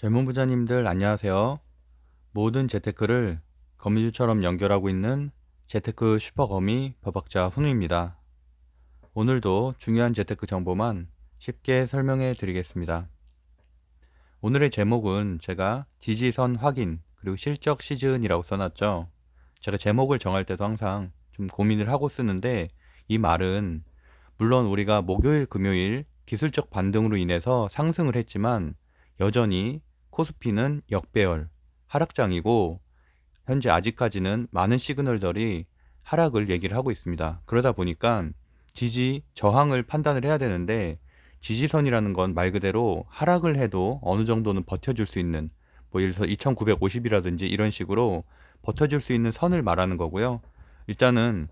젊은 부자님들 안녕하세요. 모든 재테크를 거미줄처럼 연결하고 있는 재테크 슈퍼거미 법학자 훈우입니다. 오늘도 중요한 재테크 정보만 쉽게 설명해 드리겠습니다. 오늘의 제목은 제가 지지선 확인 그리고 실적 시즌이라고 써놨죠. 제가 제목을 정할 때도 항상 좀 고민을 하고 쓰는데, 이 말은 물론 우리가 목요일 금요일 기술적 반등으로 인해서 상승을 했지만 여전히 코스피는 역배열 하락장이고, 현재 아직까지는 많은 시그널들이 하락을 얘기를 하고 있습니다. 그러다 보니까 지지 저항을 판단을 해야 되는데, 지지선이라는 건 말 그대로 하락을 해도 어느 정도는 버텨줄 수 있는, 뭐 예를 들어서 2950이라든지 이런 식으로 버텨줄 수 있는 선을 말하는 거고요. 일단은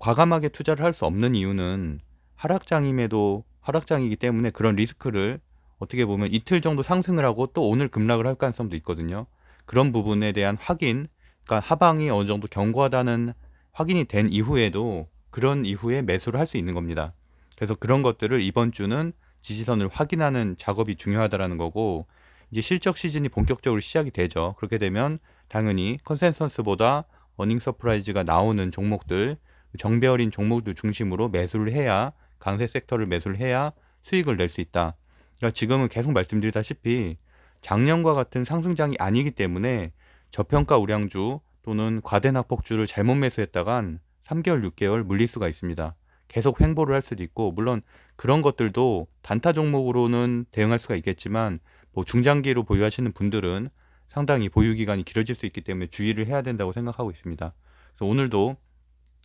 과감하게 투자를 할 수 없는 이유는 하락장이기 때문에 그런 리스크를, 어떻게 보면 이틀 정도 상승을 하고 또 오늘 급락을 할 가능성도 있거든요. 그런 부분에 대한 확인, 그러니까 하방이 어느 정도 견고하다는 확인이 된 이후에도 그런 이후에 매수를 할 수 있는 겁니다. 그래서 그런 것들을 이번 주는 지지선을 확인하는 작업이 중요하다라는 거고, 이제 실적 시즌이 본격적으로 시작이 되죠. 그렇게 되면 당연히 컨센서스보다 어닝 서프라이즈가 나오는 종목들, 정배열인 종목들 중심으로 매수를 해야, 강세 섹터를 매수를 해야 수익을 낼 수 있다. 그러니까 지금은 계속 말씀드리다시피 작년과 같은 상승장이 아니기 때문에 저평가 우량주 또는 과대 낙폭주를 잘못 매수했다간 3개월, 6개월 물릴 수가 있습니다. 계속 횡보를 할 수도 있고, 물론 그런 것들도 단타 종목으로는 대응할 수가 있겠지만, 뭐 중장기로 보유하시는 분들은 상당히 보유 기간이 길어질 수 있기 때문에 주의를 해야 된다고 생각하고 있습니다. 그래서 오늘도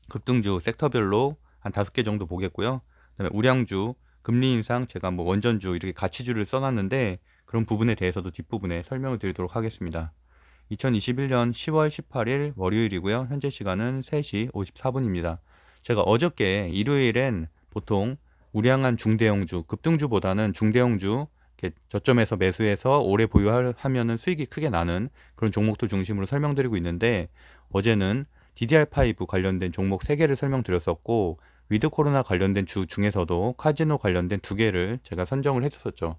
급등주 섹터별로 한 5개 정도 보겠고요. 그다음에 우량주, 금리 인상, 제가 뭐 원전주 이렇게 가치주를 써놨는데 그런 부분에 대해서도 뒷부분에 설명을 드리도록 하겠습니다. 2021년 10월 18일 월요일이고요. 현재 시간은 3시 54분입니다. 제가 어저께 일요일엔 보통 우량한 중대형주, 급등주보다는 중대형주 이렇게 저점에서 매수해서 오래 보유하면은 수익이 크게 나는 그런 종목들 중심으로 설명드리고 있는데, 어제는 DDR5 관련된 종목 3개를 설명드렸었고, 위드 코로나 관련된 주 중에서도 카지노 관련된 2개를 제가 선정을 했었죠.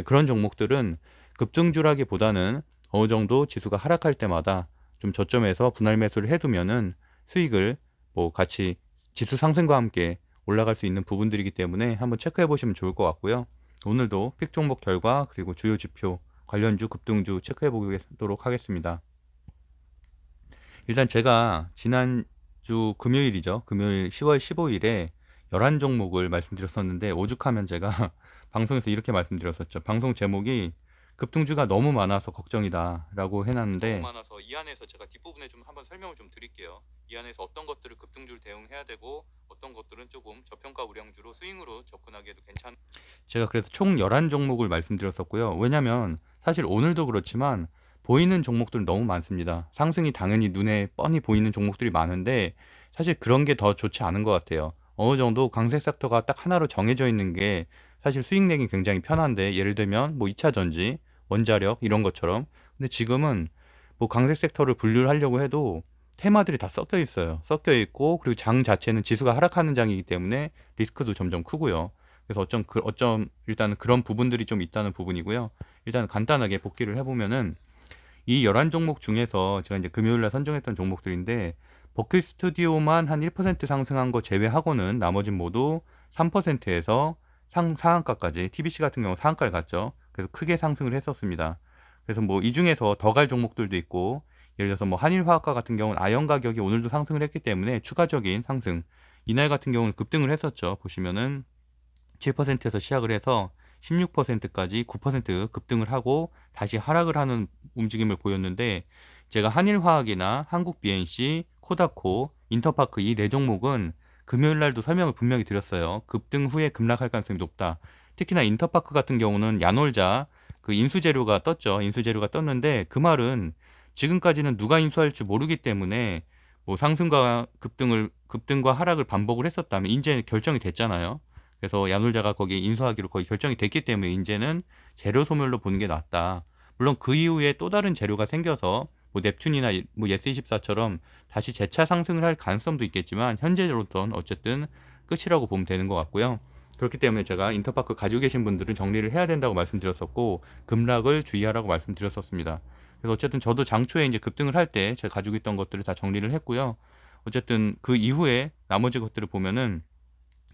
그런 종목들은 급등주라기보다는 어느 정도 지수가 하락할 때마다 좀 저점에서 분할 매수를 해두면은 수익을 뭐 같이 지수 상승과 함께 올라갈 수 있는 부분들이기 때문에 한번 체크해 보시면 좋을 것 같고요. 오늘도 픽 종목 결과 그리고 주요 지표, 관련주, 급등주 체크해 보도록 하겠습니다. 일단 제가 지난주 금요일이죠. 금요일 10월 15일에 11종목을 말씀드렸었는데, 오죽하면 제가 방송에서 이렇게 말씀드렸었죠. 방송 제목이 급등주가 너무 많아서 걱정이다 라고 해놨는데, 너무 많아서 이 안에서 제가 뒷부분에 좀 한번 설명을 좀 드릴게요. 이 안에서 어떤 것들을 급등주를 대응해야 되고 어떤 것들은 조금 저평가 우량주로 스윙으로 접근하기에도 괜찮은, 제가 그래서 총 11종목을 말씀드렸었고요. 왜냐면 사실 오늘도 그렇지만 보이는 종목들 너무 많습니다. 상승이 당연히 눈에 뻔히 보이는 종목들이 많은데 사실 그런 게 더 좋지 않은 것 같아요. 어느 정도 강세 섹터가 딱 하나로 정해져 있는 게 사실 수익 내기 굉장히 편한데, 예를 들면 뭐 2차 전지, 원자력 이런 것처럼. 근데 지금은 뭐 강세 섹터를 분류를 하려고 해도 테마들이 다 섞여 있어요. 섞여 있고, 그리고 장 자체는 지수가 하락하는 장이기 때문에 리스크도 점점 크고요. 그래서 어쩜 일단은 그런 부분들이 좀 있다는 부분이고요. 일단 간단하게 복기를 해보면은 이 11종목 중에서 제가 이제 금요일날 선정했던 종목들인데, 버킷 스튜디오만 한 1% 상승한 거 제외하고는 나머진 모두 3%에서 상한가까지, TBC 같은 경우 상한가를 갔죠. 그래서 크게 상승을 했었습니다. 그래서 뭐 이 중에서 더 갈 종목들도 있고, 예를 들어서 뭐 한일화학과 같은 경우는 아연 가격이 오늘도 상승을 했기 때문에 추가적인 상승, 이날 같은 경우는 급등을 했었죠. 보시면은 7%에서 시작을 해서 16%까지 9% 급등을 하고 다시 하락을 하는 움직임을 보였는데, 제가 한일화학이나 한국 BNC, 코다코, 인터파크 이 네 종목은 금요일 날도 설명을 분명히 드렸어요. 급등 후에 급락할 가능성이 높다. 특히나 인터파크 같은 경우는 야놀자 그 인수재료가 떴죠. 인수재료가 떴는데 그 말은 지금까지는 누가 인수할지 모르기 때문에 뭐 급등과 하락을 반복을 했었다면 이제 결정이 됐잖아요. 그래서 야놀자가 거기 인수하기로 거의 결정이 됐기 때문에 이제는 재료 소멸로 보는 게 낫다. 물론 그 이후에 또 다른 재료가 생겨서 뭐 넵튠이나 뭐 예스24처럼 다시 재차 상승을 할 가능성도 있겠지만, 현재로선 어쨌든 끝이라고 보면 되는 것 같고요. 그렇기 때문에 제가 인터파크 가지고 계신 분들은 정리를 해야 된다고 말씀드렸었고, 급락을 주의하라고 말씀드렸었습니다. 그래서 어쨌든 저도 장초에 이제 급등을 할 때 제가 가지고 있던 것들을 다 정리를 했고요. 어쨌든 그 이후에 나머지 것들을 보면은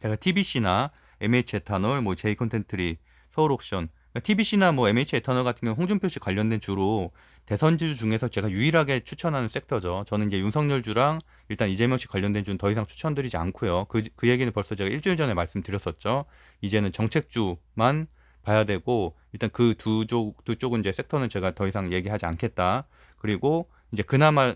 제가 TBC나 MH 에탄올, 뭐 J 컨텐트리, 서울 옥션, 그러니까 TBC나 뭐 MH 에탄올 같은 경우 홍준표 씨 관련된 주로 대선주 중에서 제가 유일하게 추천하는 섹터죠. 저는 이제 윤석열 주랑 일단 이재명 씨 관련된 주는 더 이상 추천드리지 않고요. 그 얘기는 벌써 제가 일주일 전에 말씀드렸었죠. 이제는 정책주만 봐야 되고, 일단 그 두 쪽은 이제 섹터는 제가 더 이상 얘기하지 않겠다. 그리고 이제 그나마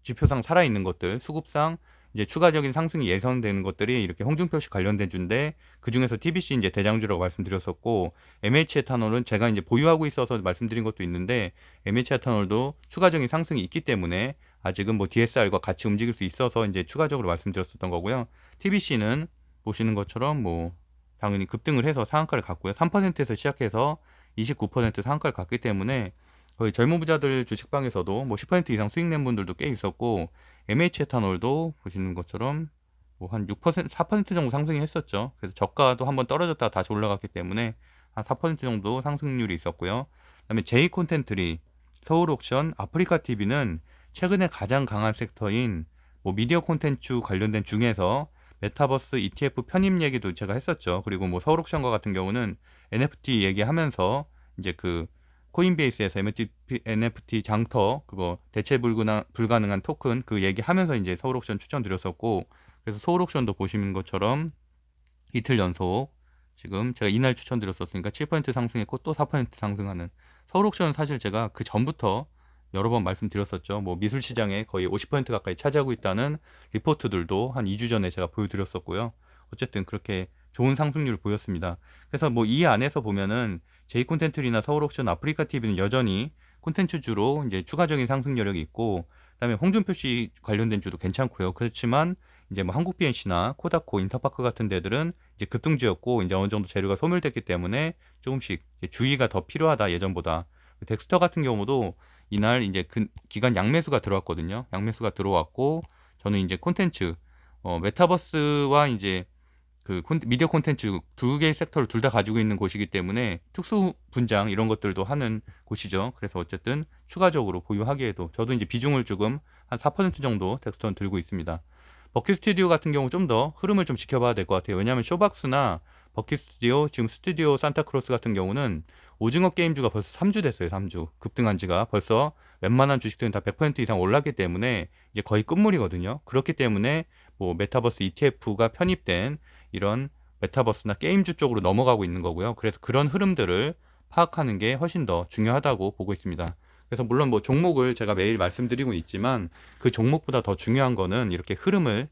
지표상 살아있는 것들, 수급상 이제 추가적인 상승이 예상되는 것들이 이렇게 홍준표 씨 관련된 주인데, 그 중에서 TBC 이제 대장주라고 말씀드렸었고, MH 에탄올은 제가 이제 보유하고 있어서 말씀드린 것도 있는데, MH 에탄올도 추가적인 상승이 있기 때문에 아직은 뭐 DSR과 같이 움직일 수 있어서 이제 추가적으로 말씀드렸었던 거고요. TBC는 보시는 것처럼 뭐 당연히 급등을 해서 상한가를 갔고요. 3%에서 시작해서 29% 상한가를 갔기 때문에 거의 젊은 부자들 주식방에서도 뭐 10% 이상 수익 낸 분들도 꽤 있었고, MH 에탄올도 보시는 것처럼 뭐 한 6%, 4% 정도 상승이 했었죠. 그래서 저가도 한번 떨어졌다가 다시 올라갔기 때문에 한 4% 정도 상승률이 있었고요. 그다음에 J 콘텐트리, 서울 옥션, 아프리카 TV는 최근에 가장 강한 섹터인 뭐 미디어 콘텐츠 관련된 중에서 메타버스 ETF 편입 얘기도 제가 했었죠. 그리고 뭐 서울 옥션과 같은 경우는 NFT 얘기하면서 이제 그 코인베이스에서 NFT 장터 그거 대체 불가능한 토큰 그 얘기하면서 이제 서울 옥션 추천드렸었고, 그래서 서울 옥션도 보시는 것처럼 이틀 연속 지금 제가 이날 추천드렸었으니까 7% 상승했고 또 4% 상승하는, 서울 옥션은 사실 제가 그 전부터 여러 번 말씀드렸었죠. 뭐 미술 시장에 거의 50% 가까이 차지하고 있다는 리포트들도 한 2주 전에 제가 보여드렸었고요. 어쨌든 그렇게 좋은 상승률을 보였습니다. 그래서 뭐 이 안에서 보면은 J 콘텐츠나 서울 옥션, 아프리카 TV는 여전히 콘텐츠주로 이제 추가적인 상승 여력이 있고, 그다음에 홍준표 씨 관련된 주도 괜찮고요. 그렇지만 이제 뭐 한국 BNC나 코다코, 인터파크 같은 데들은 이제 급등주였고 이제 어느 정도 재료가 소멸됐기 때문에 조금씩 주의가 더 필요하다 예전보다. 덱스터 같은 경우도 이날 이제 그 기간 양매수가 들어왔거든요. 양매수가 들어왔고, 저는 이제 콘텐츠 메타버스와 이제 그 미디어 콘텐츠 두 개의 섹터를 둘 다 가지고 있는 곳이기 때문에 특수 분장 이런 것들도 하는 곳이죠. 그래서 어쨌든 추가적으로 보유하기에도 저도 이제 비중을 조금 한 4% 정도 덱스터는 들고 있습니다. 버킷 스튜디오 같은 경우 좀 더 흐름을 좀 지켜봐야 될 것 같아요. 왜냐하면 쇼박스나 버킷 스튜디오, 지금 스튜디오 산타크로스 같은 경우는 오징어 게임주가 벌써 3주 됐어요. 3주 급등한 지가 벌써 웬만한 주식들은 다 100% 이상 올랐기 때문에 이제 거의 끝물이거든요. 그렇기 때문에 뭐 메타버스 ETF가 편입된 이런 메타버스나 게임주 쪽으로 넘어가고 있는 거고요. 그래서 그런 흐름들을 파악하는 게 훨씬 더 중요하다고 보고 있습니다. 그래서 물론 뭐 종목을 제가 매일 말씀드리고 있지만 그 종목보다 더 중요한 거는 이렇게 흐름을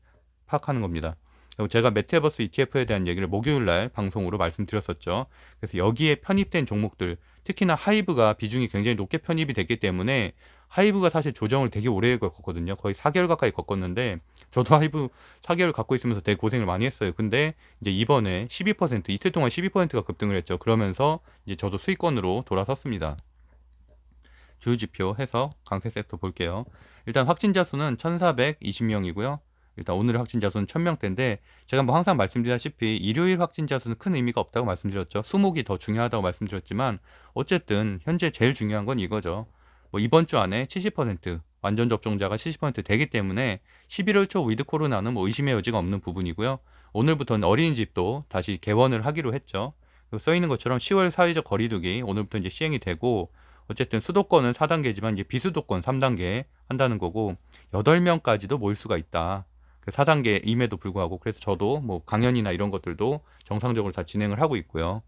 파악하는 겁니다. 그리고 제가 메타버스 ETF에 대한 얘기를 목요일 날 방송으로 말씀드렸었죠. 그래서 여기에 편입된 종목들, 특히나 하이브가 비중이 굉장히 높게 편입이 됐기 때문에, 하이브가 사실 조정을 되게 오래 겪었거든요. 거의 4개월 가까이 겪었는데, 저도 하이브 4개월 갖고 있으면서 되게 고생을 많이 했어요. 근데 이제 이번에 12%, 이틀 동안 12%가 급등을 했죠. 그러면서 이제 저도 수익권으로 돌아섰습니다. 주요 지표 해서 강세 섹터 볼게요. 일단 확진자 수는 1420명이고요. 일단 오늘의 확진자 수는 1000명대인데, 제가 뭐 항상 말씀드렸다시피 일요일 확진자 수는 큰 의미가 없다고 말씀드렸죠. 수목이 더 중요하다고 말씀드렸지만, 어쨌든 현재 제일 중요한 건 이거죠. 뭐 이번 주 안에 70% 완전 접종자가 70% 되기 때문에 11월 초 위드 코로나는 뭐 의심의 여지가 없는 부분이고요. 오늘부터는 어린이집도 다시 개원을 하기로 했죠. 써 있는 것처럼 10월 사회적 거리두기 오늘부터 이제 시행이 되고, 어쨌든 수도권은 4단계지만 이제 비수도권 3단계 한다는 거고, 8명까지도 모일 수가 있다. 4단계임에도 불구하고. 그래서 저도 뭐 강연이나 이런 것들도 정상적으로 다 진행을 하고 있고요.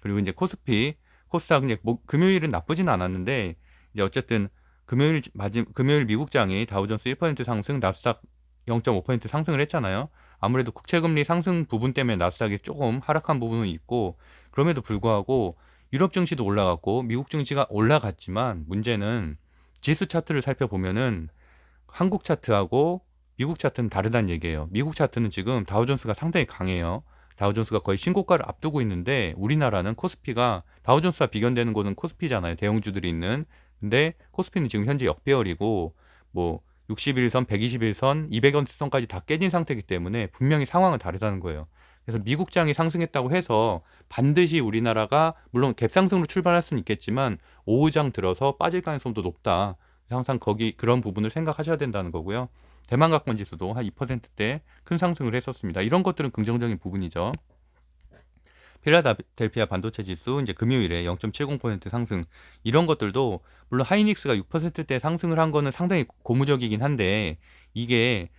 그리고 이제 코스피, 코스닥 이제 뭐 금요일은 나쁘진 않았는데, 이제 어쨌든 금요일 미국장이 다우존스 1% 상승, 나스닥 0.5% 상승을 했잖아요. 아무래도 국채금리 상승 부분 때문에 나스닥이 조금 하락한 부분은 있고, 그럼에도 불구하고 유럽 증시도 올라갔고 미국 증시가 올라갔지만, 문제는 지수 차트를 살펴보면은 한국 차트하고 미국 차트는 다르다는 얘기예요. 미국 차트는 지금 다우존스가 상당히 강해요. 다우존스가 거의 신고가를 앞두고 있는데, 우리나라는 코스피가 다우존스와 비견되는 곳은 코스피잖아요. 대형주들이 있는. 근데 코스피는 지금 현재 역배열이고 뭐 60일선, 120일선, 200원선까지 다 깨진 상태이기 때문에 분명히 상황은 다르다는 거예요. 그래서 미국장이 상승했다고 해서 반드시 우리나라가 물론 갭상승으로 출발할 수는 있겠지만 오후장 들어서 빠질 가능성도 높다. 그래서 항상 거기 그런 부분을 생각하셔야 된다는 거고요. 대만 각권 지수도 한 2%대 큰 상승을 했었습니다. 이런 것들은 긍정적인 부분이죠. 필라델피아 반도체 지수 이제 금요일에 0.70% 상승, 이런 것들도 물론 하이닉스가 6%대 상승을 한 거는 상당히 고무적이긴 한데, 이게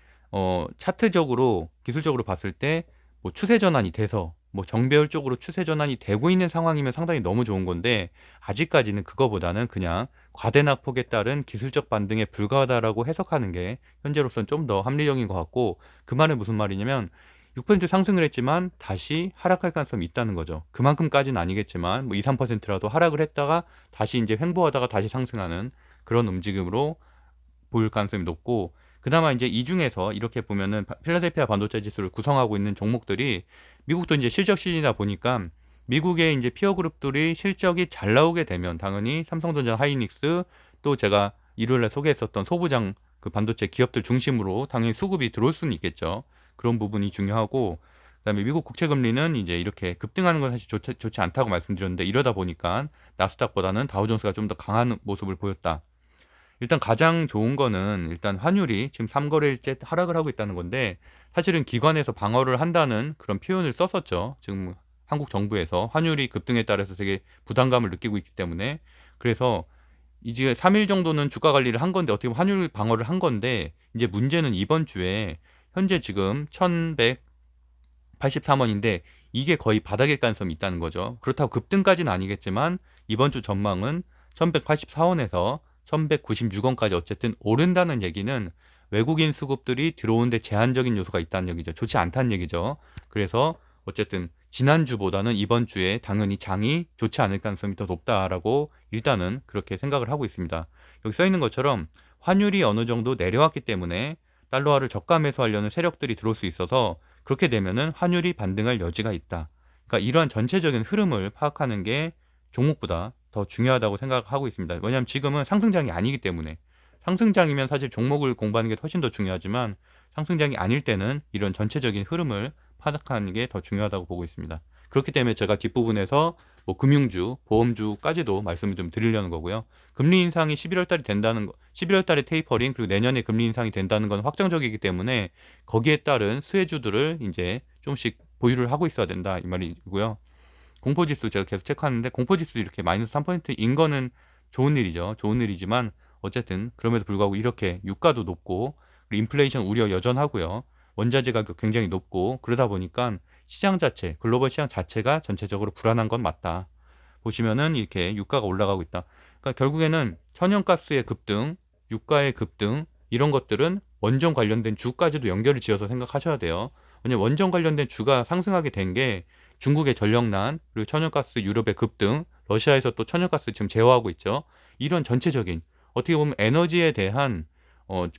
차트적으로 기술적으로 봤을 때 뭐 추세 전환이 돼서 뭐 정배열적으로 추세 전환이 되고 있는 상황이면 상당히 너무 좋은 건데, 아직까지는 그거보다는 그냥 과대낙폭에 따른 기술적 반등에 불과하다라고 해석하는 게 현재로서는 좀 더 합리적인 것 같고, 그 말은 무슨 말이냐면 6% 상승을 했지만 다시 하락할 가능성이 있다는 거죠. 그만큼까지는 아니겠지만 뭐 2, 3%라도 하락을 했다가 다시 이제 횡보하다가 다시 상승하는 그런 움직임으로 보일 가능성이 높고, 그나마 이제 이 중에서 이렇게 보면은 필라델피아 반도체 지수를 구성하고 있는 종목들이 미국도 이제 실적 시즌이다 보니까 미국의 이제 피어 그룹들이 실적이 잘 나오게 되면 당연히 삼성전자, 하이닉스, 또 제가 일요일에 소개했었던 소부장 그 반도체 기업들 중심으로 당연히 수급이 들어올 수는 있겠죠. 그런 부분이 중요하고, 그다음에 미국 국채 금리는 이제 이렇게 급등하는 건 사실 좋지 않다고 말씀드렸는데, 이러다 보니까 나스닥보다는 다우존스가 좀 더 강한 모습을 보였다. 일단 가장 좋은 거는 일단 환율이 지금 3거래일째 하락을 하고 있다는 건데, 사실은 기관에서 방어를 한다는 그런 표현을 썼었죠. 지금 한국 정부에서 환율이 급등에 따라서 되게 부담감을 느끼고 있기 때문에. 그래서 이제 3일 정도는 주가 관리를 한 건데, 어떻게 보면 환율 방어를 한 건데, 이제 문제는 이번 주에 현재 지금 1183원인데 이게 거의 바닥일 가능성이 있다는 거죠. 그렇다고 급등까지는 아니겠지만 이번 주 전망은 1184원에서 1196원까지 어쨌든 오른다는 얘기는 외국인 수급들이 들어오는데 제한적인 요소가 있다는 얘기죠. 좋지 않다는 얘기죠. 그래서 어쨌든 지난주보다는 이번 주에 당연히 장이 좋지 않을 가능성이 더 높다라고 일단은 그렇게 생각을 하고 있습니다. 여기 써 있는 것처럼 환율이 어느 정도 내려왔기 때문에 달러화를 저가 매수하려는 세력들이 들어올 수 있어서, 그렇게 되면은 환율이 반등할 여지가 있다. 그러니까 이러한 전체적인 흐름을 파악하는 게 종목보다 더 중요하다고 생각하고 있습니다. 왜냐하면 지금은 상승장이 아니기 때문에. 상승장이면 사실 종목을 공부하는 게 훨씬 더 중요하지만, 상승장이 아닐 때는 이런 전체적인 흐름을 파악하는 게 더 중요하다고 보고 있습니다. 그렇기 때문에 제가 뒷부분에서 뭐 금융주, 보험주까지도 말씀을 좀 드리려는 거고요. 금리 인상이 11월 달이 된다는 거, 11월 달에 테이퍼링, 그리고 내년에 금리 인상이 된다는 건 확정적이기 때문에 거기에 따른 수혜주들을 이제 좀씩 보유를 하고 있어야 된다, 이 말이고요. 공포지수 제가 계속 체크하는데, 공포지수 이렇게 마이너스 3%인 거는 좋은 일이죠. 좋은 일이지만 어쨌든 그럼에도 불구하고 이렇게 유가도 높고 인플레이션 우려 여전하고요. 원자재 가격 굉장히 높고, 그러다 보니까 시장 자체, 글로벌 시장 자체가 전체적으로 불안한 건 맞다. 보시면은 이렇게 유가가 올라가고 있다. 그러니까 결국에는 천연가스의 급등, 유가의 급등, 이런 것들은 원전 관련된 주까지도 연결을 지어서 생각하셔야 돼요. 왜냐면 원전 관련된 주가 상승하게 된 게 중국의 전력난, 그리고 천연가스 유럽의 급등, 러시아에서 또 천연가스 지금 제어하고 있죠. 이런 전체적인 어떻게 보면 에너지에 대한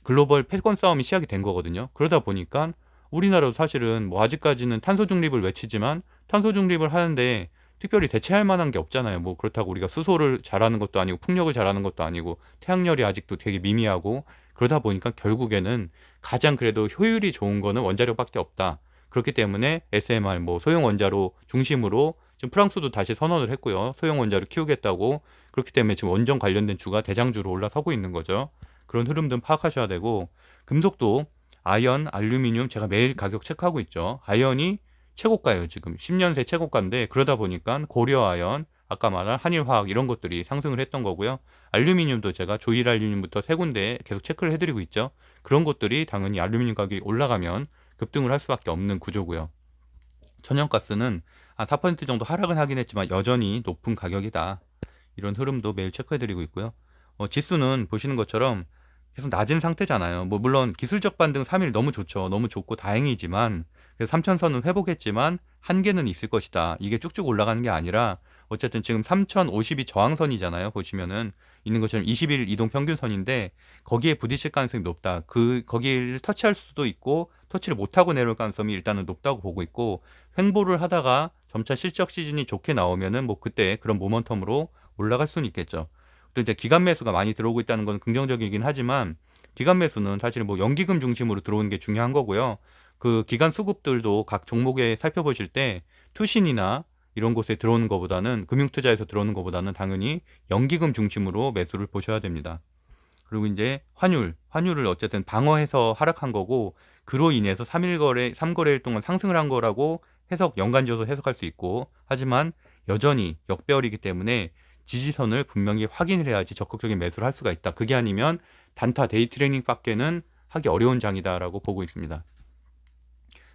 글로벌 패권 싸움이 시작이 된 거거든요. 그러다 보니까 우리나라도 사실은 뭐 아직까지는 탄소 중립을 외치지만 탄소 중립을 하는데 특별히 대체할 만한 게 없잖아요. 뭐 그렇다고 우리가 수소를 잘하는 것도 아니고 풍력을 잘하는 것도 아니고 태양열이 아직도 되게 미미하고, 그러다 보니까 결국에는 가장 그래도 효율이 좋은 거는 원자력밖에 없다. 그렇기 때문에 SMR 뭐 소형 원자로 중심으로 지금 프랑스도 다시 선언을 했고요. 소형 원자로 키우겠다고. 그렇기 때문에 지금 원전 관련된 주가 대장주로 올라서고 있는 거죠. 그런 흐름도 파악하셔야 되고, 금속도 아연, 알루미늄 제가 매일 가격 체크하고 있죠. 아연이 최고가예요. 지금 10년 새 최고가인데, 그러다 보니까 고려아연, 아까 말한 한일화학 이런 것들이 상승을 했던 거고요. 알루미늄도 제가 조일 알루미늄부터 세 군데 계속 체크를 해드리고 있죠. 그런 것들이 당연히 알루미늄 가격이 올라가면 급등을 할 수밖에 없는 구조고요. 천연가스는 한 4% 정도 하락은 하긴 했지만 여전히 높은 가격이다. 이런 흐름도 매일 체크해드리고 있고요. 지수는 보시는 것처럼 계속 낮은 상태잖아요. 뭐 물론 기술적 반등 3일 너무 좋죠. 너무 좋고 다행이지만, 그래서 3천선은 회복했지만 한계는 있을 것이다. 이게 쭉쭉 올라가는 게 아니라 어쨌든 지금 3050이 저항선이잖아요. 보시면은 있는 것처럼 20일 이동 평균선인데 거기에 부딪힐 가능성이 높다. 거기를 터치할 수도 있고 터치를 못하고 내려올 가능성이 일단은 높다고 보고 있고, 횡보를 하다가 점차 실적 시즌이 좋게 나오면은 뭐 그때 그런 모멘텀으로 올라갈 수는 있겠죠. 또 이제 기관 매수가 많이 들어오고 있다는 건 긍정적이긴 하지만, 기관 매수는 사실 뭐 연기금 중심으로 들어오는 게 중요한 거고요. 그 기관 수급들도 각 종목에 살펴보실 때 투신이나 이런 곳에 들어오는 것보다는 금융투자에서 들어오는 것보다는 당연히 연기금 중심으로 매수를 보셔야 됩니다. 그리고 이제 환율을 어쨌든 방어해서 하락한 거고 그로 인해서 3거래일 동안 상승을 한 거라고 연간지어서 해석할 수 있고 하지만 여전히 역배열이기 때문에 지지선을 분명히 확인을 해야지 적극적인 매수를 할 수가 있다. 그게 아니면 단타 데이 트레이닝밖에는 하기 어려운 장이다라고 보고 있습니다.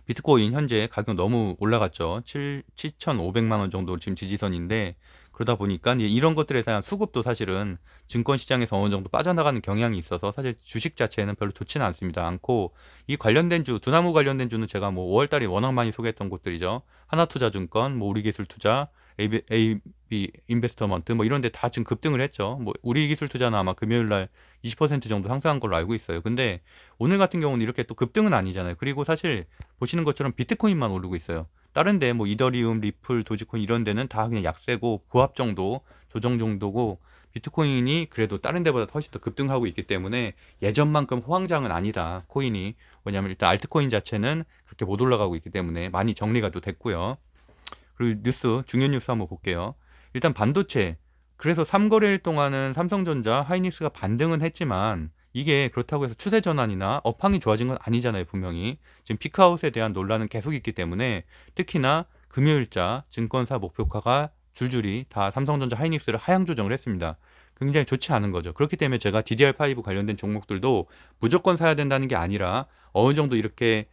비트코인 현재 가격 너무 올라갔죠. 7,500만 원 정도 지금 지지선인데 그러다 보니까 이런 것들에 대한 수급도 사실은 증권 시장에서 어느 정도 빠져나가는 경향이 있어서 사실 주식 자체는 별로 좋지는 않고 이 관련된 두나무 관련된 주는 제가 뭐 5월 달에 워낙 많이 소개했던 곳들이죠. 하나투자증권, 뭐 우리기술투자, AB 인베스터먼트 뭐 이런 데 다 지금 급등을 했죠. 뭐 우리기술투자는 아마 금요일 날 20% 정도 상승한 걸로 알고 있어요. 근데 오늘 같은 경우는 이렇게 또 급등은 아니잖아요. 그리고 사실 보시는 것처럼 비트코인만 오르고 있어요. 다른 데 뭐 이더리움, 리플, 도지코인 이런 데는 다 그냥 약세고 보합 정도, 조정 정도고 비트코인이 그래도 다른 데보다 훨씬 더 급등하고 있기 때문에 예전만큼 호황장은 아니다. 코인이. 왜냐하면 일단 알트코인 자체는 그렇게 못 올라가고 있기 때문에 많이 정리가 또 됐고요. 그리고 중요한 뉴스 한번 볼게요. 일단 반도체. 그래서 3거래일 동안은 삼성전자, 하이닉스가 반등은 했지만 이게 그렇다고 해서 추세 전환이나 업황이 좋아진 건 아니잖아요, 분명히. 지금 피크아웃에 대한 논란은 계속 있기 때문에 특히나 금요일자 증권사 목표가가 줄줄이 다 삼성전자, 하이닉스를 하향 조정을 했습니다. 굉장히 좋지 않은 거죠. 그렇기 때문에 제가 DDR5 관련된 종목들도 무조건 사야 된다는 게 아니라 어느 정도 이렇게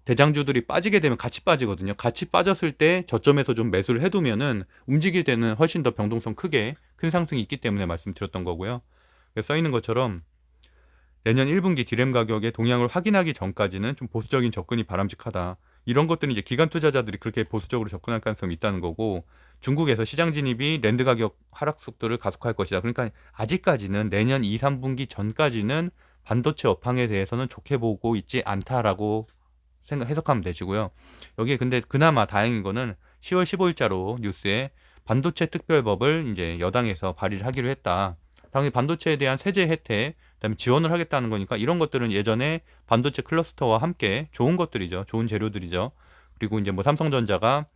대장주들이 빠지게 되면 같이 빠지거든요. 같이 빠졌을 때 저점에서 좀 매수를 해두면은 움직일 때는 훨씬 더 변동성 크게 큰 상승이 있기 때문에 말씀드렸던 거고요. 써 있는 것처럼 내년 1분기 디램 가격의 동향을 확인하기 전까지는 좀 보수적인 접근이 바람직하다. 이런 것들은 이제 기관 투자자들이 그렇게 보수적으로 접근할 가능성이 있다는 거고 중국에서 시장 진입이 랜드 가격 하락 속도를 가속할 것이다. 그러니까 아직까지는 내년 2, 3분기 전까지는 반도체 업황에 대해서는 좋게 보고 있지 않다라고 해석하면 되시고요. 여기에 근데 그나마 다행인 거는 10월 15일자로 뉴스에 반도체 특별법을 이제 여당에서 발의를 하기로 했다. 당연히 반도체에 대한 세제 혜택, 그다음에 지원을 하겠다는 거니까 이런 것들은 예전에 반도체 클러스터와 함께 좋은 것들이죠. 좋은 재료들이죠. 그리고 이제 뭐 삼성전자가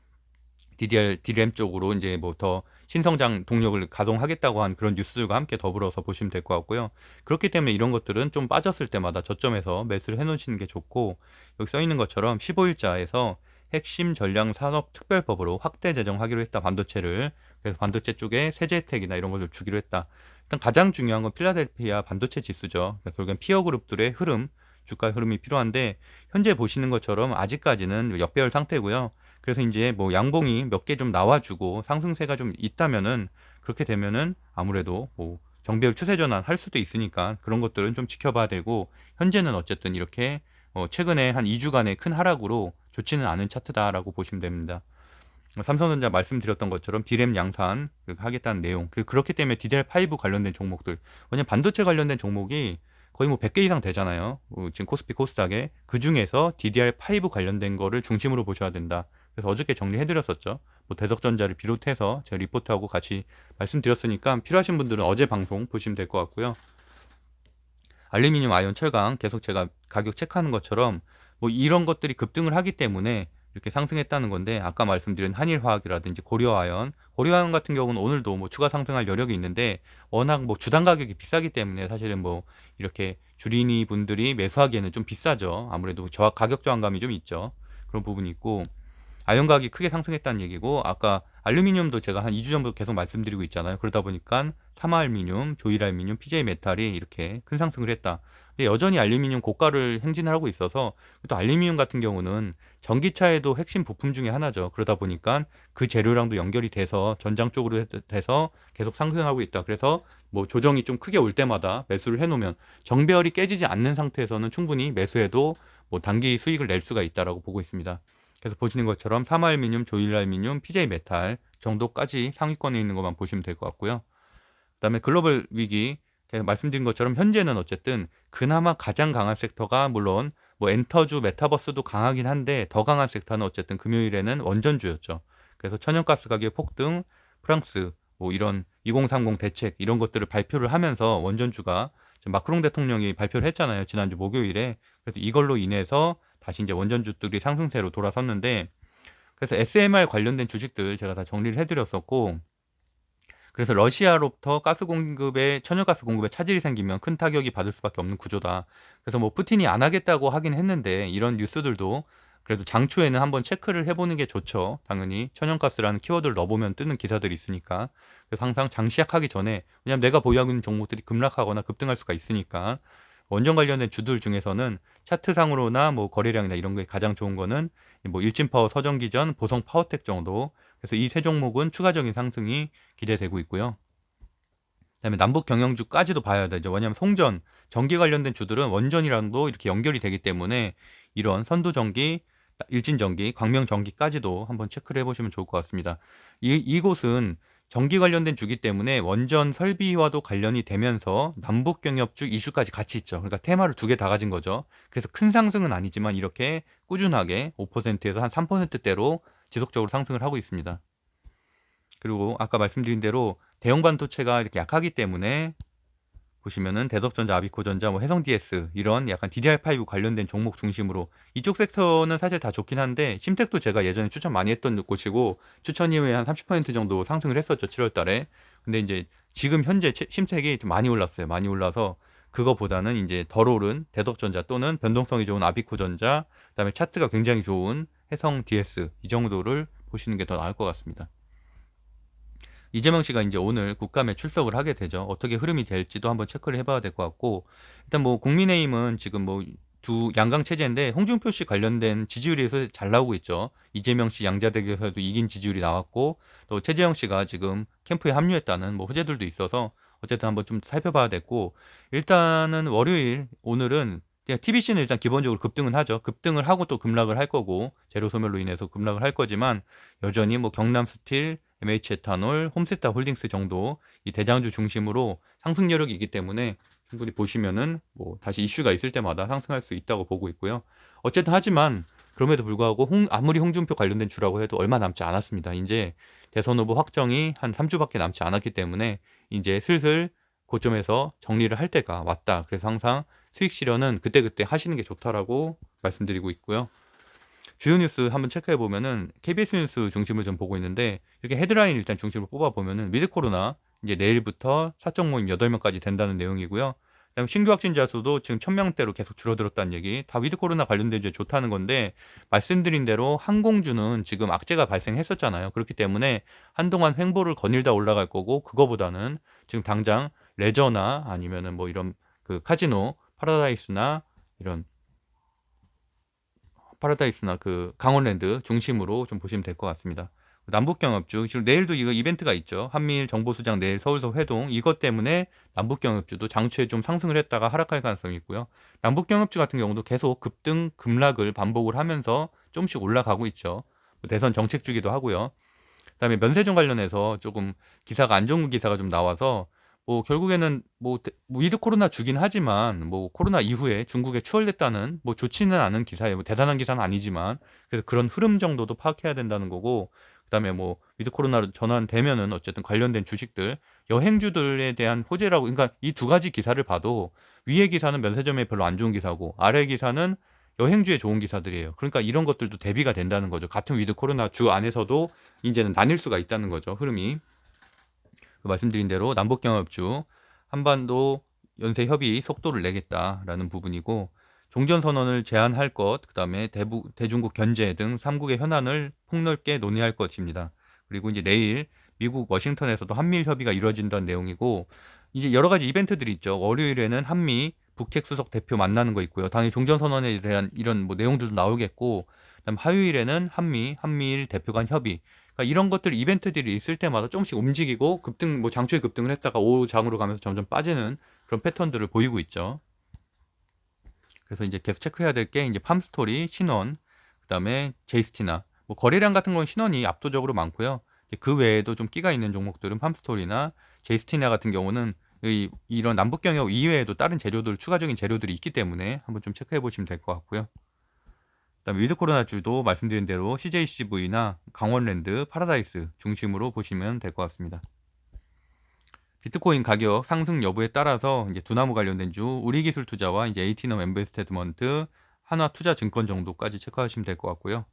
DRAM 쪽으로 이제 뭐 더 신성장 동력을 가동하겠다고 한 그런 뉴스들과 함께 더불어서 보시면 될 것 같고요. 그렇기 때문에 이런 것들은 좀 빠졌을 때마다 저점에서 매수를 해놓으시는 게 좋고 여기 써 있는 것처럼 15일자에서 핵심 전략 산업 특별법으로 확대 제정하기로 했다. 반도체를. 그래서 반도체 쪽에 세제 혜택이나 이런 걸 주기로 했다. 일단 가장 중요한 건 필라델피아 반도체 지수죠. 그러니까 결국엔 피어 그룹들의 흐름, 주가 흐름이 필요한데 현재 보시는 것처럼 아직까지는 역배열 상태고요. 그래서 이제 뭐 양봉이 몇 개 좀 나와주고 상승세가 좀 있다면은 그렇게 되면은 아무래도 뭐 정배열 추세 전환 할 수도 있으니까 그런 것들은 좀 지켜봐야 되고 현재는 어쨌든 이렇게 최근에 한 2주간의 큰 하락으로 좋지는 않은 차트다라고 보시면 됩니다. 삼성전자 말씀드렸던 것처럼 디램 양산 하겠다는 내용 그렇기 때문에 DDR5 관련된 종목들 왜냐면 반도체 관련된 종목이 거의 뭐 100개 이상 되잖아요. 지금 코스피 코스닥에 그중에서 DDR5 관련된 거를 중심으로 보셔야 된다. 그래서 어저께 정리해드렸었죠. 뭐 대덕전자를 비롯해서 제가 리포트하고 같이 말씀드렸으니까 필요하신 분들은 어제 방송 보시면 될 것 같고요. 알루미늄, 아연, 철강 계속 제가 가격 체크하는 것처럼 뭐 이런 것들이 급등을 하기 때문에 이렇게 상승했다는 건데 아까 말씀드린 한일화학이라든지 고려아연 같은 경우는 오늘도 뭐 추가 상승할 여력이 있는데 워낙 뭐 주당 가격이 비싸기 때문에 사실은 뭐 이렇게 주린이 분들이 매수하기에는 좀 비싸죠. 아무래도 가격 저항감이 좀 있죠. 그런 부분이 있고 아연 가격이 크게 상승했다는 얘기고 아까 알루미늄도 제가 한 2주 전부터 계속 말씀드리고 있잖아요. 그러다 보니까 사마알루미늄, 조일알루미늄, PJ메탈이 이렇게 큰 상승을 했다. 근데 여전히 알루미늄 고가를 행진을 하고 있어서 또 알루미늄 같은 경우는 전기차에도 핵심 부품 중에 하나죠. 그러다 보니까 그 재료랑도 연결이 돼서 전장 쪽으로 돼서 계속 상승하고 있다. 그래서 뭐 조정이 좀 크게 올 때마다 매수를 해놓으면 정배열이 깨지지 않는 상태에서는 충분히 매수해도 뭐 단기 수익을 낼 수가 있다라고 보고 있습니다. 그래서 보시는 것처럼 사마알루미늄, 조일알루미늄, PJ메탈 정도까지 상위권에 있는 것만 보시면 될 것 같고요. 그다음에 글로벌 위기 제가 말씀드린 것처럼 현재는 어쨌든 그나마 가장 강한 섹터가 물론 뭐 엔터주, 메타버스도 강하긴 한데 더 강한 섹터는 어쨌든 금요일에는 원전주였죠. 그래서 천연가스 가격 폭등, 프랑스 뭐 이런 2030 대책 이런 것들을 발표를 하면서 원전주가 마크롱 대통령이 발표를 했잖아요. 지난주 목요일에. 그래서 이걸로 인해서 다시 이제 원전주들이 상승세로 돌아섰는데, 그래서 SMR 관련된 주식들 제가 다 정리를 해드렸었고, 그래서 러시아로부터 천연가스 공급에 차질이 생기면 큰 타격이 받을 수밖에 없는 구조다. 그래서 뭐 푸틴이 안 하겠다고 하긴 했는데, 이런 뉴스들도 그래도 장초에는 한번 체크를 해보는 게 좋죠. 당연히 천연가스라는 키워드를 넣어보면 뜨는 기사들이 있으니까. 그래서 항상 장 시작하기 전에, 왜냐면 내가 보유하고 있는 종목들이 급락하거나 급등할 수가 있으니까, 원전 관련된 주들 중에서는 차트상으로나 뭐 거래량이나 이런 게 가장 좋은 거는 뭐 일진파워, 서정기전, 보성 파워텍 정도. 그래서 이 세 종목은 추가적인 상승이 기대되고 있고요. 그다음에 남북 경영주까지도 봐야 되죠. 왜냐하면 송전, 전기 관련된 주들은 원전이랑도 이렇게 연결이 되기 때문에 이런 선두전기, 일진전기, 광명전기까지도 한번 체크를 해보시면 좋을 것 같습니다. 이곳은 전기 관련된 주기 때문에 원전 설비와도 관련이 되면서 남북 경협주 이슈까지 같이 있죠. 그러니까 테마를 두 개 다 가진 거죠. 그래서 큰 상승은 아니지만 이렇게 꾸준하게 5%에서 한 3%대로 지속적으로 상승을 하고 있습니다. 그리고 아까 말씀드린 대로 대형 반도체가 이렇게 약하기 때문에 보시면은 대덕전자, 아비코전자, 뭐 해성DS 이런 약간 DDR5 관련된 종목 중심으로 이쪽 섹터는 사실 다 좋긴 한데, 심텍도 제가 예전에 추천 많이 했던 곳이고 추천 이후에 한 30% 정도 상승을 했었죠, 7월 달에. 근데 이제 지금 현재 심텍이 좀 많이 올랐어요. 많이 올라서 그거보다는 이제 덜 오른 대덕전자 또는 변동성이 좋은 아비코전자, 그다음에 차트가 굉장히 좋은 해성DS 이 정도를 보시는 게 더 나을 것 같습니다. 이재명 씨가 이제 오늘 국감에 출석을 하게 되죠. 어떻게 흐름이 될지도 한번 체크를 해봐야 될 것 같고, 일단 뭐 국민의힘은 지금 뭐 두 양강 체제인데 홍준표 씨 관련된 지지율에서 잘 나오고 있죠. 이재명 씨 양자대결에서도 이긴 지지율이 나왔고, 또 최재형 씨가 지금 캠프에 합류했다는 뭐 호재들도 있어서 어쨌든 한번 좀 살펴봐야 됐고, 일단은 월요일 오늘은 TBC는 일단 기본적으로 급등은 하죠. 급등을 하고 또 급락을 할 거고, 재료 소멸로 인해서 급락을 할 거지만 여전히 뭐 경남스틸, MH에탄올, 홈세타 홀딩스 정도 이 대장주 중심으로 상승 여력이 있기 때문에 충분히 보시면은 뭐 다시 이슈가 있을 때마다 상승할 수 있다고 보고 있고요. 어쨌든 하지만 그럼에도 불구하고 아무리 홍준표 관련된 주라고 해도 얼마 남지 않았습니다. 이제 대선 후보 확정이 한 3주밖에 남지 않았기 때문에 이제 슬슬 고점에서 정리를 할 때가 왔다. 그래서 항상 수익 실현은 그때그때 하시는 게 좋다라고 말씀드리고 있고요. 주요 뉴스 한번 체크해 보면은 KBS 뉴스 중심을 좀 보고 있는데, 이렇게 헤드라인 일단 중심으로 뽑아 보면은 위드 코로나 이제 내일부터 사적 모임 8명까지 된다는 내용이고요. 그다음에 신규 확진자 수도 지금 1000명대로 계속 줄어들었다는 얘기. 다 위드 코로나 관련된 게 좋다는 건데, 말씀드린 대로 항공주는 지금 악재가 발생했었잖아요. 그렇기 때문에 한동안 횡보를 거닐다 올라갈 거고, 그거보다는 지금 당장 레저나 아니면은 뭐 이런 그 카지노, 파라다이스나 그 강원랜드 중심으로 좀 보시면 될 것 같습니다. 남북경협주, 지금 내일도 이거 이벤트가 있죠. 한미일 정보수장 내일 서울서 회동, 이것 때문에 남북경협주도 장초에 좀 상승을 했다가 하락할 가능성이 있고요. 남북경협주 같은 경우도 계속 급등 급락을 반복을 하면서 조금씩 올라가고 있죠. 대선 정책주기도 하고요. 그다음에 면세점 관련해서 조금 기사가 안 좋은 기사가 좀 나와서, 뭐 결국에는 뭐 위드 코로나 주긴 하지만 뭐 코로나 이후에 중국에 추월됐다는 뭐 좋지는 않은 기사예요. 뭐 대단한 기사는 아니지만 그래서 그런 흐름 정도도 파악해야 된다는 거고, 그다음에 뭐 위드 코로나로 전환되면은 어쨌든 관련된 주식들, 여행주들에 대한 호재라고, 그러니까 이 두 가지 기사를 봐도 위의 기사는 면세점에 별로 안 좋은 기사고 아래 기사는 여행주에 좋은 기사들이에요. 그러니까 이런 것들도 대비가 된다는 거죠. 같은 위드 코로나 주 안에서도 이제는 나뉠 수가 있다는 거죠. 흐름이. 말씀드린 대로 남북경협주, 한반도 연쇄 협의 속도를 내겠다라는 부분이고, 종전선언을 제한할 것, 그 다음에 대중국 견제 등 3국의 현안을 폭넓게 논의할 것입니다. 그리고 이제 내일 미국 워싱턴에서도 한미일 협의가 이루어진다는 내용이고, 이제 여러 가지 이벤트들이 있죠. 월요일에는 한미 북핵 수석 대표 만나는 거 있고요. 당연히 종전선언에 대한 이런 뭐 내용들도 나오겠고, 그다음 화요일에는 한미일 대표 간 협의, 그러니까 이런 것들 이벤트들이 있을 때마다 조금씩 움직이고 급등, 뭐 장초에 급등을 했다가 오장으로 가면서 점점 빠지는 그런 패턴들을 보이고 있죠. 그래서 이제 계속 체크해야 될 게 이제 팜스토리, 신원, 그다음에 제이스티나, 뭐 거래량 같은 건 신원이 압도적으로 많고요. 그 외에도 좀 끼가 있는 종목들은 팜스토리나 제이스티나 같은 경우는 이런 남북 경협 이외에도 다른 재료들, 추가적인 재료들이 있기 때문에 한번 좀 체크해 보시면 될 것 같고요. 그다음에 위드 코로나주도 말씀드린 대로 CJCV나 강원랜드, 파라다이스 중심으로 보시면 될 것 같습니다. 비트코인 가격 상승 여부에 따라서 이제 두나무 관련된 주, 우리기술투자와 이제 에이티넘 엠베스트먼트, 한화투자증권 정도까지 체크하시면 될 것 같고요.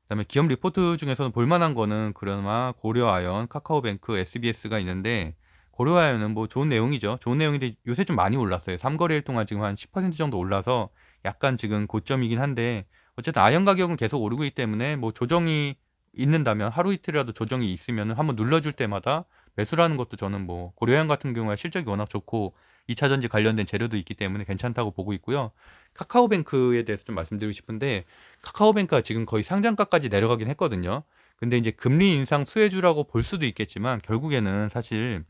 그다음에 기업 리포트 중에서는 볼만한 거는 그나마 고려아연, 카카오뱅크, SBS가 있는데 고려아연은 뭐 좋은 내용이죠. 좋은 내용인데 요새 좀 많이 올랐어요. 3거래일 동안 지금 한 10% 정도 올라서 약간 지금 고점이긴 한데 어쨌든 아연 가격은 계속 오르고 있기 때문에 뭐 조정이 있는다면 하루 이틀이라도 조정이 있으면 한번 눌러줄 때마다 매수라는 것도 저는 뭐 고려아연 같은 경우에 실적이 워낙 좋고 2차 전지 관련된 재료도 있기 때문에 괜찮다고 보고 있고요. 카카오뱅크에 대해서 좀 말씀드리고 싶은데 카카오뱅크가 지금 거의 상장가까지 내려가긴 했거든요. 근데 이제 금리 인상 수혜주라고 볼 수도 있겠지만 결국에는 사실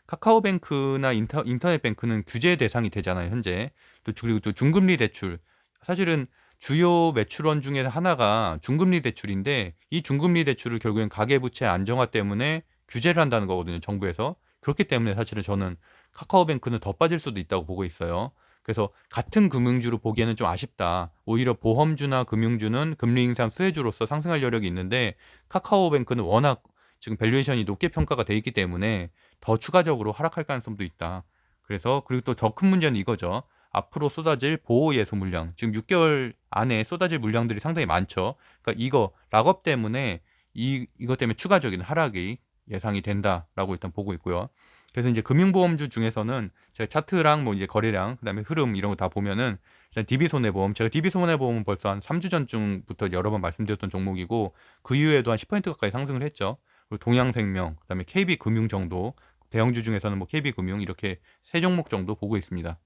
카카오뱅크나 인터넷 뱅크는 규제 대상이 되잖아요, 현재. 그리고 또 중금리 대출. 사실은 주요 매출원 중에 하나가 중금리 대출인데 이 중금리 대출을 결국엔 가계부채 안정화 때문에 규제를 한다는 거거든요, 정부에서. 그렇기 때문에 사실은 저는 카카오뱅크는 더 빠질 수도 있다고 보고 있어요. 그래서 같은 금융주로 보기에는 좀 아쉽다. 오히려 보험주나 금융주는 금리 인상 수혜주로서 상승할 여력이 있는데 카카오뱅크는 워낙 지금 밸류에이션이 높게 평가가 돼 있기 때문에 더 추가적으로 하락할 가능성도 있다. 그래서 그리고 또 더 큰 문제는 이거죠. 앞으로 쏟아질 보호 예수 물량. 지금 6개월 안에 쏟아질 물량들이 상당히 많죠. 그러니까 이거 락업 때문에 이것 때문에 추가적인 하락이 예상이 된다라고 일단 보고 있고요. 그래서 이제 금융보험주 중에서는 제가 차트랑 뭐 이제 거래량, 그다음에 흐름 이런 거 다 보면은 일단 DB손해보험, 제가 DB손해보험은 벌써 한 3주 전쯤부터 여러 번 말씀드렸던 종목이고 그 이후에도 한 10% 가까이 상승을 했죠. 그리고 동양생명, 그다음에 KB금융 정도, 대형주 중에서는 뭐 KB금융 이렇게 세 종목 정도 보고 있습니다.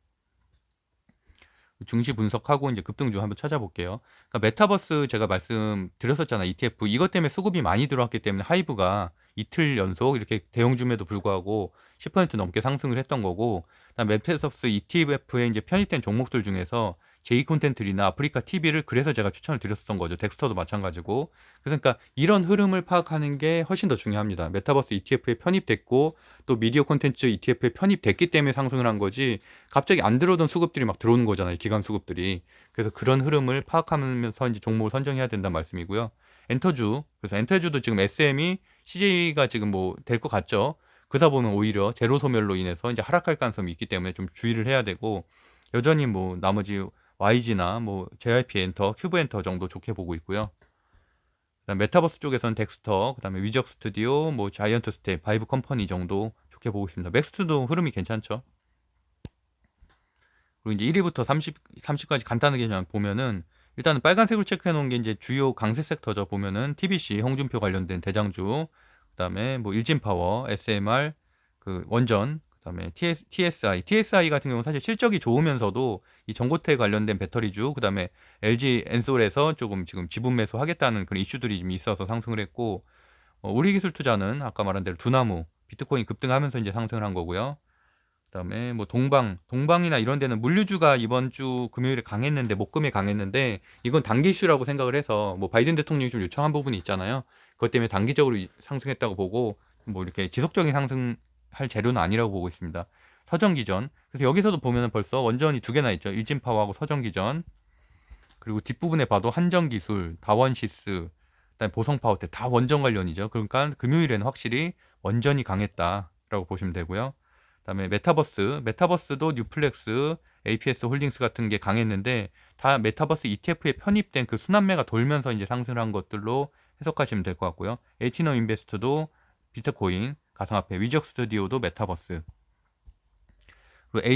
증시 분석하고 이제 급등주 한번 찾아볼게요. 그러니까 메타버스 제가 말씀드렸었잖아요. ETF 이것 때문에 수급이 많이 들어왔기 때문에 하이브가 이틀 연속 이렇게 대형주임에도 불구하고 10% 넘게 상승을 했던 거고, 그다음 메타버스 ETF에 이제 편입된 종목들 중에서 J콘텐트리나 아프리카 TV를 그래서 제가 추천을 드렸었던 거죠. 덱스터도 마찬가지고. 그러니까 이런 흐름을 파악하는 게 훨씬 더 중요합니다. 메타버스 ETF에 편입됐고 또 미디어 콘텐츠 ETF에 편입됐기 때문에 상승을 한 거지 갑자기 안 들어오던 수급들이 막 들어오는 거잖아요. 기관 수급들이. 그래서 그런 흐름을 파악하면서 이제 종목을 선정해야 된다는 말씀이고요. 엔터주. 그래서 엔터주도 지금 SM이 CJ가 지금 뭐 될 것 같죠. 그러다 보면 오히려 제로 소멸로 인해서 이제 하락할 가능성이 있기 때문에 좀 주의를 해야 되고 여전히 뭐 나머지 YG나 뭐 JYP 엔터, 큐브 엔터 정도 좋게 보고 있고요. 그다음 메타버스 쪽에서는 덱스터, 그다음에 위적 스튜디오, 뭐 자이언트 스텝, 바이브 컴퍼니 정도 좋게 보고 있습니다. 맥스트도 흐름이 괜찮죠. 그리고 이제 1위부터 30까지 간단하게 그냥 보면은 일단은 빨간색으로 체크해 놓은 게 이제 주요 강세 섹터죠. 보면은 TBC, 홍준표 관련된 대장주, 그다음에 뭐 일진파워, SMR, 그 원전, 그다음에 TSI 같은 경우는 사실 실적이 좋으면서도 이 전고체 관련된 배터리주, 그다음에 LG 엔솔에서 조금 지금 지분 매수하겠다는 그런 이슈들이 좀 있어서 상승을 했고, 우리기술투자는 아까 말한 대로 두나무, 비트코인 급등하면서 이제 상승을 한 거고요. 그다음에 뭐 동방이나 이런 데는 물류주가 이번 주 금요일에 강했는데 목금에 강했는데 이건 단기 이슈라고 생각을 해서 뭐 바이든 대통령이 좀 요청한 부분이 있잖아요. 그것 때문에 단기적으로 상승했다고 보고 뭐 이렇게 지속적인 상승할 재료는 아니라고 보고 있습니다. 서정기전. 그래서 여기서도 보면은 벌써 원전이 두 개나 있죠. 일진파워하고 서정기전. 그리고 뒷부분에 봐도 한정기술, 다원시스, 그다음에 보성파워텍 다 원전 관련이죠. 그러니까 금요일에는 확실히 원전이 강했다라고 보시면 되고요. 그다음에 메타버스도 뉴플렉스, APS 홀딩스 같은 게 강했는데 다 메타버스 ETF에 편입된 그 순환매가 돌면서 이제 상승한 것들로 해석하시면 될 것 같고요. 에티넘 인베스트도 비트코인, 가상화폐, 위적 스튜디오도 메타버스. 그리고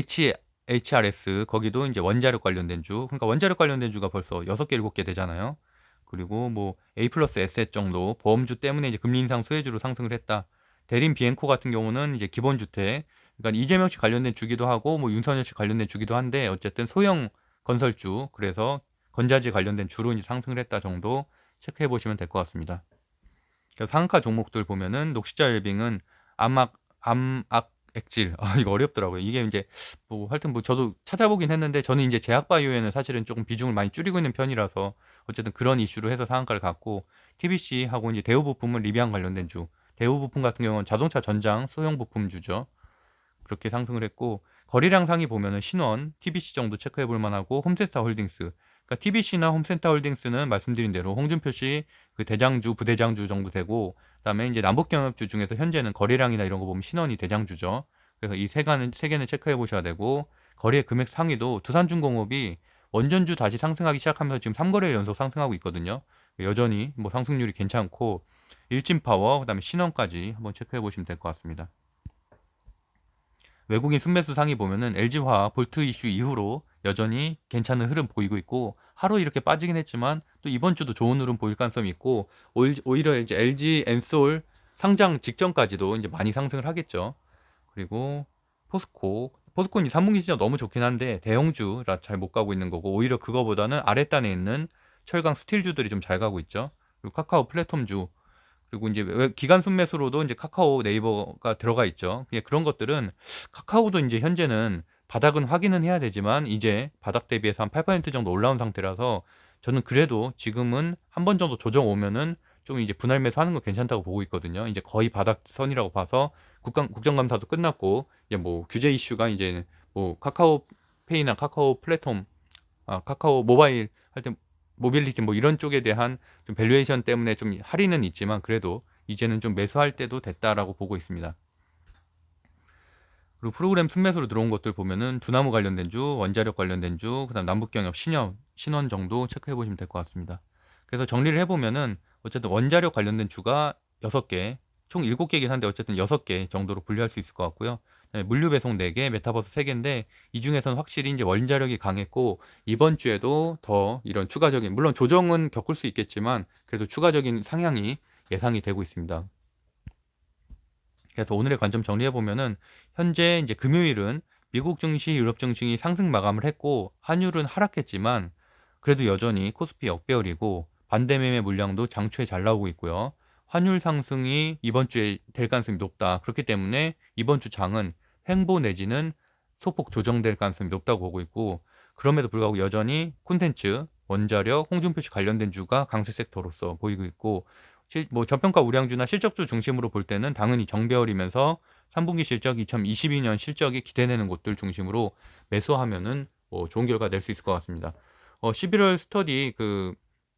HRS 거기도 이제 원자력 관련된 주. 그러니까 원자력 관련된 주가 벌써 6개, 7개 되잖아요. 그리고 뭐 A 플러스 에셋 정도 보험주 때문에 이제 금리 인상 수혜주로 상승을 했다. 대림 비엔코 같은 경우는 이제 기본주택, 그러니까 이재명 씨 관련된 주기도 하고 뭐 윤석열 씨 관련된 주기도 한데 어쨌든 소형 건설주, 그래서 건자재 관련된 주로 이제 상승을 했다 정도 체크해 보시면 될 것 같습니다. 그래서 상한가 종목들 보면은 녹시자 웰빙은 암악 액질 이거 어렵더라고요. 이게 이제 뭐 하여튼 뭐 저도 찾아보긴 했는데 저는 이제 제약바이오에는 사실은 조금 비중을 많이 줄이고 있는 편이라서 어쨌든 그런 이슈로 해서 상한가를 갖고 TBC하고 이제 대우부품은 리비안 관련된 주, 대우부품 같은 경우는 자동차 전장 소형 부품주죠. 그렇게 상승을 했고 거래량 상위 보면은 신원, TBC 정도 체크해 볼 만하고 홈센터 홀딩스. 그러니까 TBC나 홈센터 홀딩스는 말씀드린 대로 홍준표 씨 그 대장주, 부대장주 정도 되고 그다음에 이제 남북경협주 중에서 현재는 거래량이나 이런 거 보면 신원이 대장주죠. 그래서 이 세 개는 체크해 보셔야 되고 거래 금액 상위도 두산중공업이 원전주 다시 상승하기 시작하면서 지금 3거래일 연속 상승하고 있거든요. 여전히 뭐 상승률이 괜찮고 일진파워 그다음에 신원까지 한번 체크해 보시면 될 것 같습니다. 외국인 순매수 상위 보면은 LG화학 볼트 이슈 이후로 여전히 괜찮은 흐름 보이고 있고, 하루 이렇게 빠지긴 했지만 또 이번 주도 좋은 흐름 보일 가능성이 있고, 오히려 이제 LG 엔솔 상장 직전까지도 이제 많이 상승을 하겠죠. 그리고 포스코는 3분기 시장 너무 좋긴 한데 대형주라 잘 못 가고 있는 거고, 오히려 그거보다는 아랫단에 있는 철강 스틸주들이 좀 잘 가고 있죠. 그리고 카카오 플랫폼주, 그리고 이제 기간 순매수로도 이제 카카오 네이버가 들어가 있죠. 그런 것들은 카카오도 이제 현재는 바닥은 확인은 해야 되지만 이제 바닥 대비해서 한 8% 정도 올라온 상태라서 저는 그래도 지금은 한 번 정도 조정 오면은 좀 이제 분할 매수하는 거 괜찮다고 보고 있거든요. 이제 거의 바닥선이라고 봐서 국정감사도 끝났고, 이제 뭐 규제 이슈가 이제 뭐 카카오페이나 카카오 플랫폼, 카카오 모바일 할 때 모빌리티 뭐 이런 쪽에 대한 좀 밸류에이션 때문에 좀 할인은 있지만 그래도 이제는 좀 매수할 때도 됐다라고 보고 있습니다. 그리고 프로그램 순매수로 들어온 것들 보면은 두나무 관련된 주, 원자력 관련된 주, 그다음 남북경협, 신원 정도 체크해 보시면 될 것 같습니다. 그래서 정리를 해보면은 어쨌든 원자력 관련된 주가 6개, 총 7개이긴 한데 어쨌든 6개 정도로 분류할 수 있을 것 같고요. 물류 배송 4개, 메타버스 3개인데 이 중에서는 확실히 이제 원자력이 강했고, 이번 주에도 더 이런 추가적인, 물론 조정은 겪을 수 있겠지만 그래도 추가적인 상향이 예상이 되고 있습니다. 그래서 오늘의 관점 정리해 보면은 현재 이제 금요일은 미국 증시, 유럽 증시이 상승 마감을 했고 환율은 하락했지만 그래도 여전히 코스피 역배열이고 반대 매매 물량도 장초에 잘 나오고 있고요. 환율 상승이 이번 주에 될 가능성이 높다. 그렇기 때문에 이번 주 장은 횡보 내지는 소폭 조정될 가능성이 높다고 보고 있고, 그럼에도 불구하고 여전히 콘텐츠, 원자력, 홍준표씨 관련된 주가 강세 섹터로서 보이고 있고, 뭐 저평가 우량주나 실적주 중심으로 볼 때는 당연히 정배열이면서 3분기 실적, 2022년 실적이 기대되는 곳들 중심으로 매수하면은 뭐 좋은 결과 낼 수 있을 것 같습니다. 11월 스터디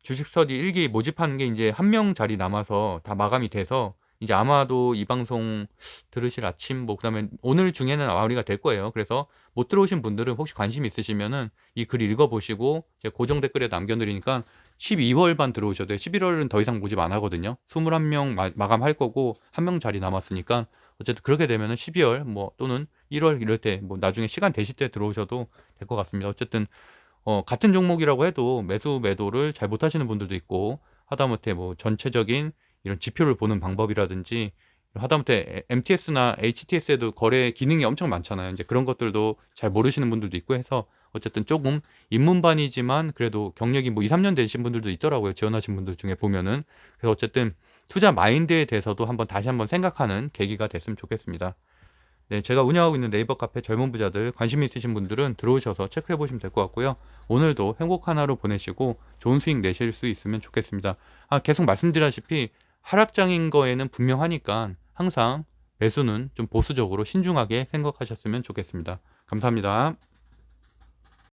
주식 스터디 1기 모집하는 게 이제 한 명 자리 남아서 다 마감이 돼서 이제 아마도 이 방송 들으실 아침 그다음에 오늘 중에는 마무리가 될 거예요. 그래서 못 들어오신 분들은 혹시 관심 있으시면은 이 글 읽어보시고 제가 고정 댓글에 남겨드리니까 12월반 들어오셔도 돼요. 11월은 더 이상 모집 안 하거든요. 21명 마감할 거고 한 명 자리 남았으니까 어쨌든 그렇게 되면은 12월 또는 1월 이럴 때 나중에 시간 되실 때 들어오셔도 될 것 같습니다. 어쨌든 같은 종목이라고 해도 매도를 잘 못하시는 분들도 있고, 하다못해 전체적인 이런 지표를 보는 방법이라든지, 하다못해 MTS나 HTS에도 거래 기능이 엄청 많잖아요. 이제 그런 것들도 잘 모르시는 분들도 있고 해서 어쨌든 조금 입문반이지만 그래도 경력이 2, 3년 되신 분들도 있더라고요. 지원하신 분들 중에 보면은. 그래서 어쨌든 투자 마인드에 대해서도 다시 한번 생각하는 계기가 됐으면 좋겠습니다. 네, 제가 운영하고 있는 네이버 카페 젊은 부자들 관심 있으신 분들은 들어오셔서 체크해 보시면 될 것 같고요. 오늘도 행복한 하루 보내시고 좋은 수익 내실 수 있으면 좋겠습니다. 계속 말씀드렸다시피 하락장인 거에는 분명하니까 항상 매수는 좀 보수적으로 신중하게 생각하셨으면 좋겠습니다. 감사합니다.